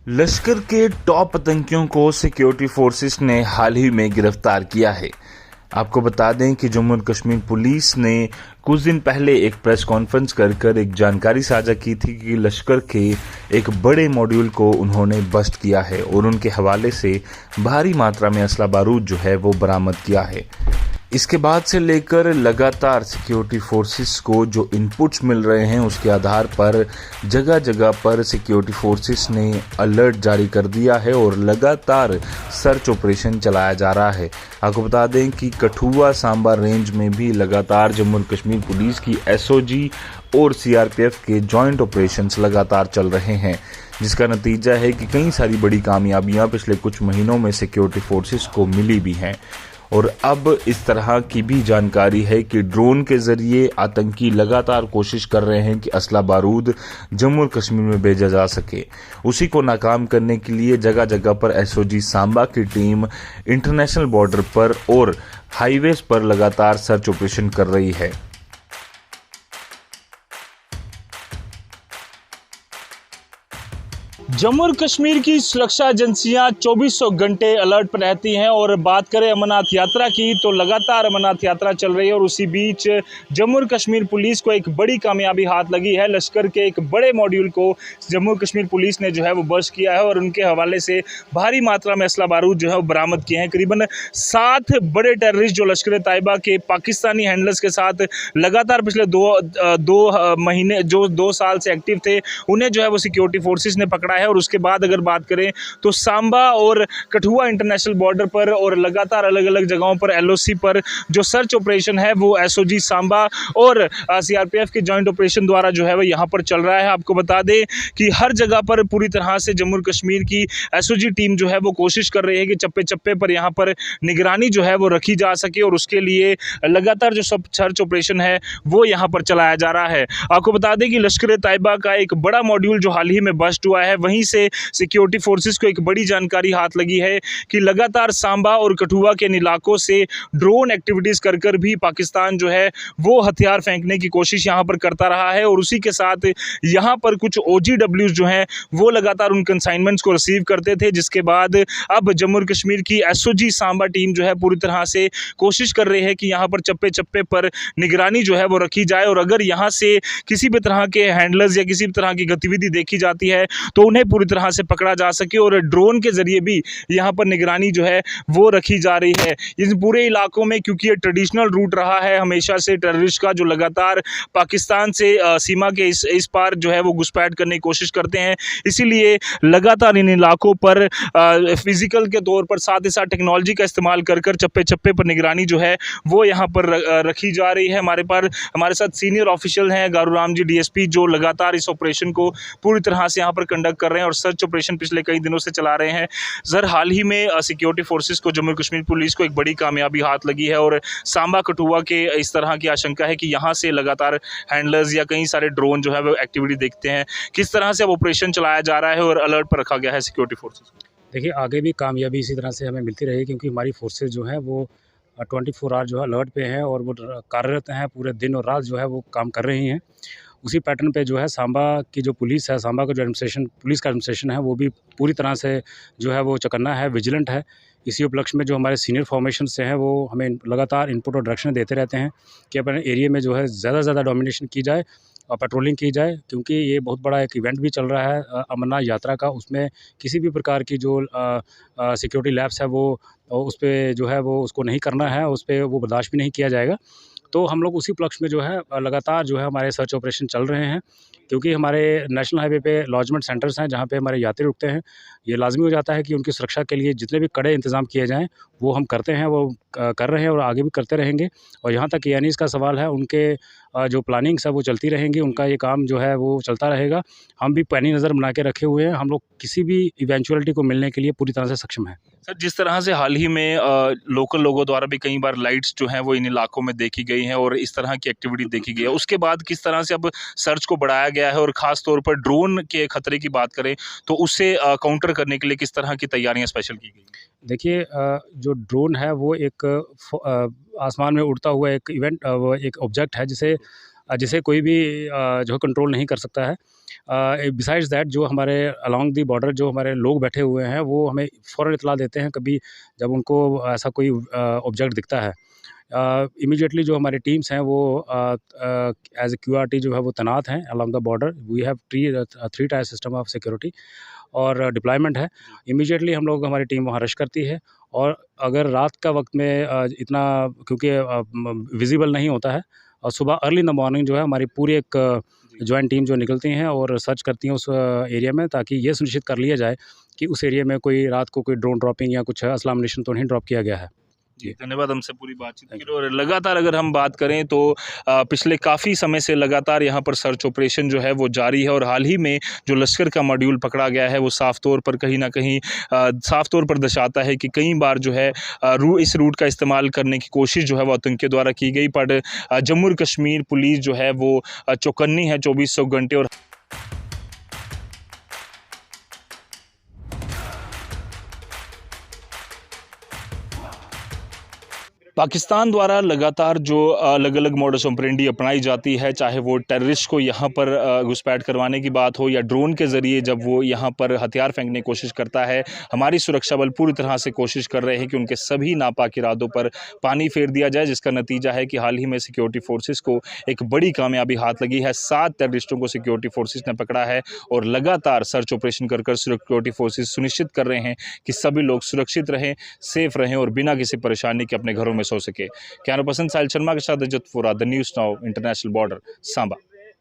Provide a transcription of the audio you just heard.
लश्कर के टॉप आतंकियों को सिक्योरिटी फोर्सेस ने हाल ही में गिरफ्तार किया है। आपको बता दें कि जम्मू और कश्मीर पुलिस ने कुछ दिन पहले एक प्रेस कॉन्फ्रेंस कर एक जानकारी साझा की थी कि लश्कर के एक बड़े मॉड्यूल को उन्होंने बस्ट किया है और उनके हवाले से भारी मात्रा में असला बारूद जो है वो बरामद किया है। इसके बाद से लेकर लगातार सिक्योरिटी फोर्सेस को जो इनपुट्स मिल रहे हैं उसके आधार पर जगह जगह पर सिक्योरिटी फोर्सेस ने अलर्ट जारी कर दिया है और लगातार सर्च ऑपरेशन चलाया जा रहा है। आपको बता दें कि कठुआ सांबा रेंज में भी लगातार जम्मू और कश्मीर पुलिस की एसओजी और सीआरपीएफ के जॉइंट ऑपरेशंस लगातार चल रहे हैं, जिसका नतीजा है कि कई सारी बड़ी कामयाबियां पिछले कुछ महीनों में सिक्योरिटी फोर्सेस को मिली भी हैं। और अब इस तरह की भी जानकारी है कि ड्रोन के जरिए आतंकी लगातार कोशिश कर रहे हैं कि असला बारूद जम्मू और कश्मीर में भेजा जा सके। उसी को नाकाम करने के लिए जगह जगह पर एसओजी सांबा की टीम इंटरनेशनल बॉर्डर पर और हाईवेज पर लगातार सर्च ऑपरेशन कर रही है। जम्मू और कश्मीर की सुरक्षा एजेंसियां 2400 घंटे अलर्ट पर रहती हैं। और बात करें अमरनाथ यात्रा की तो लगातार अमरनाथ यात्रा चल रही है और उसी बीच जम्मू और कश्मीर पुलिस को एक बड़ी कामयाबी हाथ लगी है। लश्कर के एक बड़े मॉड्यूल को जम्मू और कश्मीर पुलिस ने जो है वो बस्ट किया है और उनके हवाले से भारी मात्रा में असला बारूद जो है वो बरामद किए हैं। करीबन 7 बड़े टेररिस्ट जो लश्कर तैयबा के पाकिस्तानी हैंडलर्स के साथ लगातार पिछले दो महीने जो 2 साल से एक्टिव थे, उन्हें जो है वो सिक्योरिटी फोर्सेस ने पकड़ा है। और उसके बाद अगर बात करें तो सांबा और कठुआ इंटरनेशनल बॉर्डर पर और लगातार अलग अलग जगहों पर एलओसी पर जो सर्च ऑपरेशन है वो एसओजी सांबा और सीआरपीएफ के जॉइंट ऑपरेशन द्वारा जो है वो यहाँ पर चल रहा है। आपको बता दें कि हर जगह पर पूरी तरह से जम्मू और कश्मीर की एसओजी टीम जो है वो कोशिश कर रही है कि चप्पे चप्पे पर यहाँ पर निगरानी जो है वो रखी जा सके और उसके लिए लगातार जो सब सर्च ऑपरेशन है वो यहाँ पर चलाया जा रहा है। आपको बता दें कि लश्कर तैयबा का एक बड़ा मॉड्यूल जो हाल ही में बस्ट हुआ है, वहीं से सिक्योरिटी फोर्सेस को एक बड़ी जानकारी हाथ लगी है कि लगातार सांबा और कठुआ के इलाकों से ड्रोन एक्टिविटीज कर भी पाकिस्तान जो है वो हथियार फेंकने की कोशिश यहां पर करता रहा है। और उसी के साथ यहां पर कुछ ओजीडब्ल्यूज जो हैं वो लगातार उन कंसाइनमेंट्स को रिसीव करते थे, जिसके बाद अब जम्मू और कश्मीर की एसओजी सांबा टीम जो है पूरी तरह से कोशिश कर रही है कि यहां पर चप्पे चप्पे पर निगरानी जो है वो रखी जाए और अगर यहां से किसी भी तरह के हैंडलर्स या किसी भी तरह की गतिविधि देखी जाती है तो उन्हें पूरी तरह से पकड़ा जा सके। और ड्रोन के जरिए भी यहाँ पर निगरानी जो है वो रखी जा रही है इस पूरे इलाकों में, क्योंकि ये ट्रेडिशनल रूट रहा है हमेशा से टेररिस्ट का, जो लगातार पाकिस्तान से सीमा के इस पार जो है वो घुसपैठ करने की कोशिश करते हैं। इसीलिए लगातार इन इलाकों पर फिजिकल के तौर पर साथ ही साथ टेक्नोलॉजी का इस्तेमाल कर चप्पे चप्पे पर निगरानी जो है वो यहाँ पर रखी जा रही है। हमारे साथ सीनियर ऑफिशियल हैं गारू राम जी डीएसपी, जो लगातार इस ऑपरेशन को पूरी तरह से यहाँ पर कंडक्ट कर रहे हैं और सर्च ऑपरेशन पिछले कई दिनों से चला रहे हैं। सर, हाल ही में सिक्योरिटी फोर्सेस को जम्मू कश्मीर पुलिस को एक बड़ी कामयाबी हाथ लगी है और सांबा कठुआ के इस तरह की आशंका है कि यहाँ से लगातार हैंडलर्स या कई सारे ड्रोन जो है वो एक्टिविटी देखते हैं। किस तरह से अब ऑपरेशन चलाया जा रहा है और अलर्ट पर रखा गया है सिक्योरिटी फोर्सेस को? देखिए, आगे भी कामयाबी इसी तरह से हमें मिलती रहेगी, क्योंकि हमारी फोर्सेस जो हैं वो 24 आवर जो है अलर्ट पे हैं और वो कार्यरत हैं, पूरे दिन और रात जो है वो काम कर रही हैं। उसी पैटर्न पे जो है सांबा की जो पुलिस है, सांबा का जो एडमिनिस्ट्रेशन, पुलिस का एडमिनिस्ट्रेशन है, वो भी पूरी तरह से जो है वो चौकन्ना है, विजिलेंट है। इसी उपलक्ष्य में जो हमारे सीनियर फॉर्मेशन से हैं वो हमें लगातार इनपुट और डायरेक्शन देते रहते हैं कि अपने एरिया में जो है ज़्यादा से ज़्यादा डोमिनेशन की जाए और पेट्रोलिंग की जाए, क्योंकि ये बहुत बड़ा एक इवेंट भी चल रहा है अमरनाथ यात्रा का। उसमें किसी भी प्रकार की जो सिक्योरिटी लैप्स है वो उस पे जो है वो उसको नहीं करना है, उस पे वो बर्दाश्त भी नहीं किया जाएगा। तो हम लोग उसी उपलक्ष्य में जो है लगातार जो है हमारे सर्च ऑपरेशन चल रहे हैं, क्योंकि हमारे नेशनल हाईवे पे लॉजमेंट सेंटर्स हैं जहाँ पे हमारे यात्री रुकते हैं। ये लाज़मी हो जाता है कि उनकी सुरक्षा के लिए जितने भी कड़े इंतज़ाम किए जाएँ वो हम करते हैं, वो कर रहे हैं और आगे भी करते रहेंगे। और यहाँ तक यानीज़ का सवाल है, उनके जो प्लानिंग्स है वो चलती रहेंगी, उनका ये काम जो है वो चलता रहेगा। हम भी पैनी नज़र बना के रखे हुए हैं, हम लोग किसी भी इवेंचुअलिटी को मिलने के लिए पूरी तरह से सक्षम हैं। सर, जिस तरह से हाल ही में लोकल लोगों द्वारा भी कई बार लाइट्स जो हैं वो इन इलाकों में देखी गई हैं और इस तरह की एक्टिविटी देखी गई है, उसके बाद किस तरह से अब सर्च को बढ़ाया गया है और ख़ास तौर पर ड्रोन के खतरे की बात करें तो उससे काउंटर करने के लिए किस तरह की तैयारियां स्पेशल की गई? देखिए, जो ड्रोन है वो एक आसमान में उड़ता हुआ एक वो एक ऑब्जेक्ट है जिसे जिसे कोई भी जो है कंट्रोल नहीं कर सकता है। बिसाइड्स दैट जो हमारे अलॉन्ग दी बॉर्डर जो हमारे लोग बैठे हुए हैं वो हमें फ़ौरन इत्तला देते हैं कभी जब उनको ऐसा कोई ऑब्जेक्ट दिखता है। इमीडिएटली जो हमारी टीम्स हैं वो एज ए क्यूआरटी जो है वो तैनात हैं along the border. We have 3 tier system of security और डिप्लॉयमेंट है। इमीडिएटली हम लोग हमारी टीम वहाँ रश करती है और अगर रात का वक्त में इतना क्योंकि विजिबल नहीं होता है और सुबह अर्ली इन द मॉर्निंग जो है हमारी पूरी एक जॉइंट टीम जो निकलती हैं और सर्च करती हैं उस एरिया में, ताकि ये सुनिश्चित कर लिया जाए कि उस एरिया में कोई रात को कोई ड्रोन ड्रॉपिंग या कुछ असला अम्युनिशन तो नहीं ड्रॉप किया गया है। जी, धन्यवाद हमसे पूरी बातचीत की। और लगातार अगर हम बात करें तो पिछले काफ़ी समय से लगातार यहाँ पर सर्च ऑपरेशन जो है वो जारी है और हाल ही में जो लश्कर का मॉड्यूल पकड़ा गया है वो साफ़ तौर पर कहीं ना कहीं साफ़ तौर पर दर्शाता है कि कई बार जो है इस रूट का इस्तेमाल करने की कोशिश जो है वो आतंकियों द्वारा की गई, पर जम्मू कश्मीर पुलिस जो है वो चौकन्नी है 2400 घंटे। और पाकिस्तान द्वारा लगातार जो अलग अलग मॉडस ऑपरेंडी अपनाई जाती है, चाहे वो टेररिस्ट को यहाँ पर घुसपैठ करवाने की बात हो या ड्रोन के ज़रिए जब वो यहाँ पर हथियार फेंकने की कोशिश करता है, हमारी सुरक्षा बल पूरी तरह से कोशिश कर रहे हैं कि उनके सभी नापाक इरादों पर पानी फेर दिया जाए, जिसका नतीजा है कि हाल ही में सिक्योरिटी फोर्सेस को एक बड़ी कामयाबी हाथ लगी है। 7 टेररिस्टों को सिक्योरिटी फोर्सेस ने पकड़ा है और लगातार सर्च ऑपरेशन कर सिक्योरिटी फोर्सेस सुनिश्चित कर रहे हैं कि सभी लोग सुरक्षित रहें, सेफ रहें और बिना किसी परेशानी के अपने घरों में सो सके। कैमरा पर्सन साहिल शर्मा के साथ अजत फुरा, the news now international border, Samba.